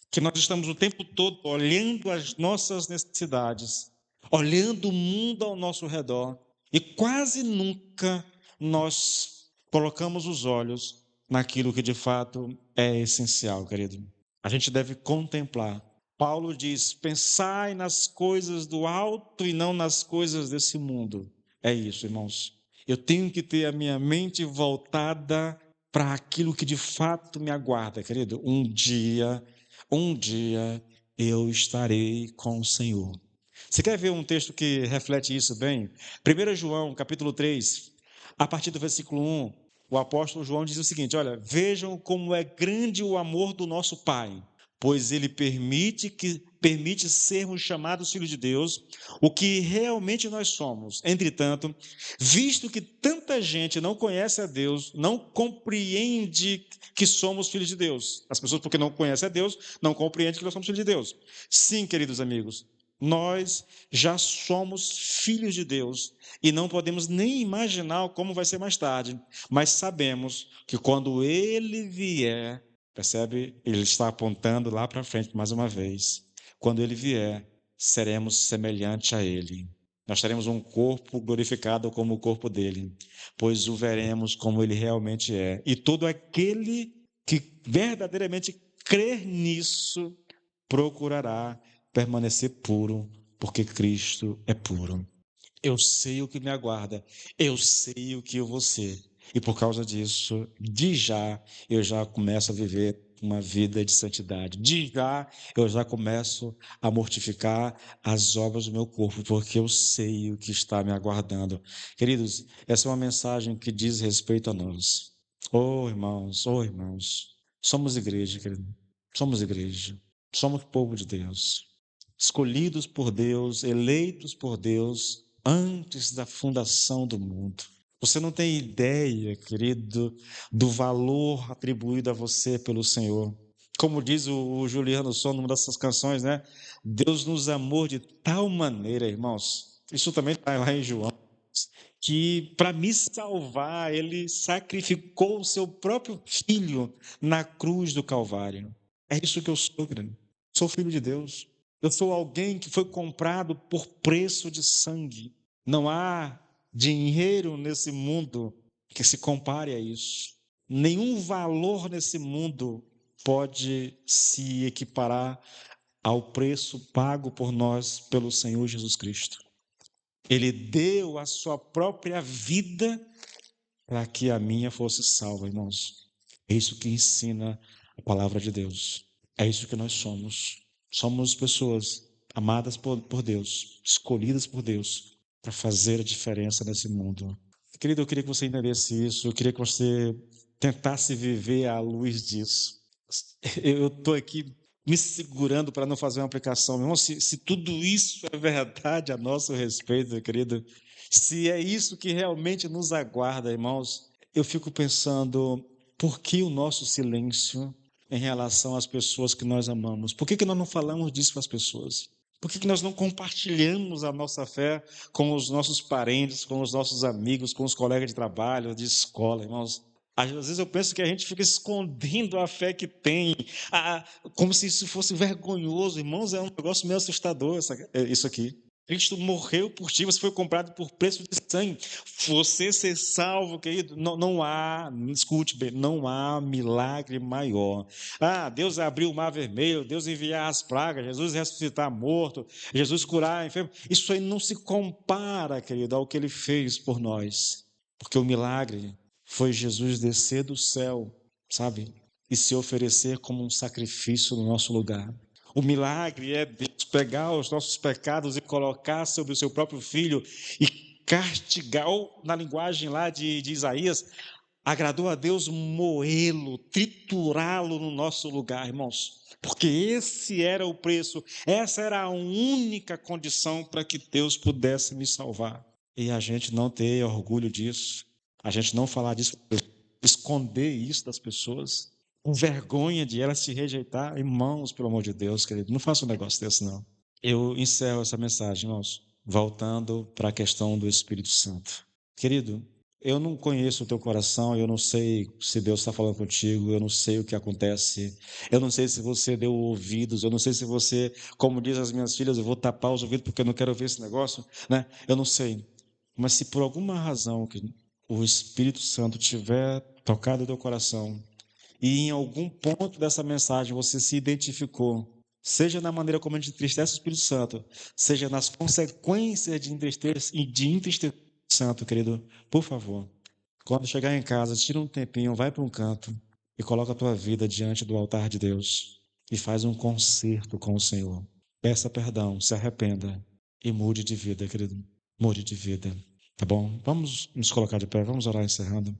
que nós estamos o tempo todo olhando as nossas necessidades, olhando o mundo ao nosso redor, e quase nunca nós colocamos os olhos naquilo que de fato é essencial, querido. A gente deve contemplar. Paulo diz: pensai nas coisas do alto e não nas coisas desse mundo. É isso, irmãos. Eu tenho que ter a minha mente voltada para aquilo que de fato me aguarda, querido. Um dia eu estarei com o Senhor. Você quer ver um texto que reflete isso bem? 1 João, capítulo 3, a partir do versículo 1, o apóstolo João diz o seguinte: olha, vejam como é grande o amor do nosso Pai, pois ele permite sermos chamados filhos de Deus, o que realmente nós somos. Entretanto, visto que tanta gente não conhece a Deus, não compreende que somos filhos de Deus. As pessoas, porque não conhecem a Deus, não compreendem que nós somos filhos de Deus. Sim, queridos amigos, nós já somos filhos de Deus e não podemos nem imaginar como vai ser mais tarde, mas sabemos que quando Ele vier, percebe? Ele está apontando lá para frente mais uma vez. Quando Ele vier, seremos semelhantes a Ele. Nós teremos um corpo glorificado como o corpo dele, pois o veremos como ele realmente é. E todo aquele que verdadeiramente crer nisso procurará permanecer puro, porque Cristo é puro. Eu sei o que me aguarda, eu sei o que eu vou ser. E por causa disso, de já, eu já começo a viver uma vida de santidade. De já, eu já começo a mortificar as obras do meu corpo, porque eu sei o que está me aguardando. Queridos, essa é uma mensagem que diz respeito a nós. Oh, irmãos, somos igreja, querido. Somos igreja. Somos povo de Deus, escolhidos por Deus, eleitos por Deus antes da fundação do mundo. Você não tem ideia, querido, do valor atribuído a você pelo Senhor. Como diz o Juliano Som numa dessas canções, né? Deus nos amou de tal maneira, irmãos. Isso também está lá em João, que para me salvar, ele sacrificou o seu próprio filho na cruz do Calvário. É isso que eu sou, querido. Sou filho de Deus. Eu sou alguém que foi comprado por preço de sangue. Não há dinheiro nesse mundo que se compare a isso. Nenhum valor nesse mundo pode se equiparar ao preço pago por nós pelo Senhor Jesus Cristo. Ele deu a sua própria vida para que a minha fosse salva, irmãos. É isso que ensina a palavra de Deus. É isso que nós somos. Somos pessoas amadas por Deus, escolhidas por Deus para fazer a diferença nesse mundo. Querido, eu queria que você entendesse isso, eu queria que você tentasse viver à luz disso. Eu estou aqui me segurando para não fazer uma aplicação. Meu irmão, se tudo isso é verdade a nosso respeito, meu querido, se é isso que realmente nos aguarda, irmãos, eu fico pensando, por que o nosso silêncio em relação às pessoas que nós amamos? Por que nós não falamos disso para as pessoas? Por que nós não compartilhamos a nossa fé com os nossos parentes, com os nossos amigos, com os colegas de trabalho, de escola, irmãos? Às vezes eu penso que a gente fica escondendo a fé que tem, como se isso fosse vergonhoso. Irmãos, é um negócio meio assustador isso aqui. Cristo morreu por ti, você foi comprado por preço de sangue. Você ser salvo, querido, não há, escute bem, não há milagre maior. Deus abriu o mar vermelho, Deus enviar as pragas, Jesus ressuscitar morto, Jesus curar enfermo. Isso aí não se compara, querido, ao que ele fez por nós. Porque o milagre foi Jesus descer do céu, sabe? E se oferecer como um sacrifício no nosso lugar. O milagre é Deus pegar os nossos pecados e colocar sobre o seu próprio filho e castigar, ou na linguagem lá de Isaías, agradou a Deus moê-lo, triturá-lo no nosso lugar, irmãos. Porque esse era o preço, essa era a única condição para que Deus pudesse me salvar. E a gente não ter orgulho disso, a gente não falar disso, esconder isso das pessoas, com vergonha de elas se rejeitar. Irmãos, pelo amor de Deus, querido, não faça um negócio desse, não. Eu encerro essa mensagem, irmãos, voltando para a questão do Espírito Santo. Querido, eu não conheço o teu coração, eu não sei se Deus está falando contigo, eu não sei o que acontece, eu não sei se você deu ouvidos, eu não sei se você, como diz as minhas filhas, eu vou tapar os ouvidos porque eu não quero ouvir esse negócio, né? Eu não sei. Mas se por alguma razão que o Espírito Santo tiver tocado o teu coração e em algum ponto dessa mensagem você se identificou, seja na maneira como a gente entristece o Espírito Santo, seja nas consequências de entristecer o Espírito Santo, querido, por favor, quando chegar em casa, tira um tempinho, vai para um canto e coloca a tua vida diante do altar de Deus e faz um concerto com o Senhor. Peça perdão, se arrependa e mude de vida, querido. Mude de vida, tá bom? Vamos nos colocar de pé, vamos orar encerrando.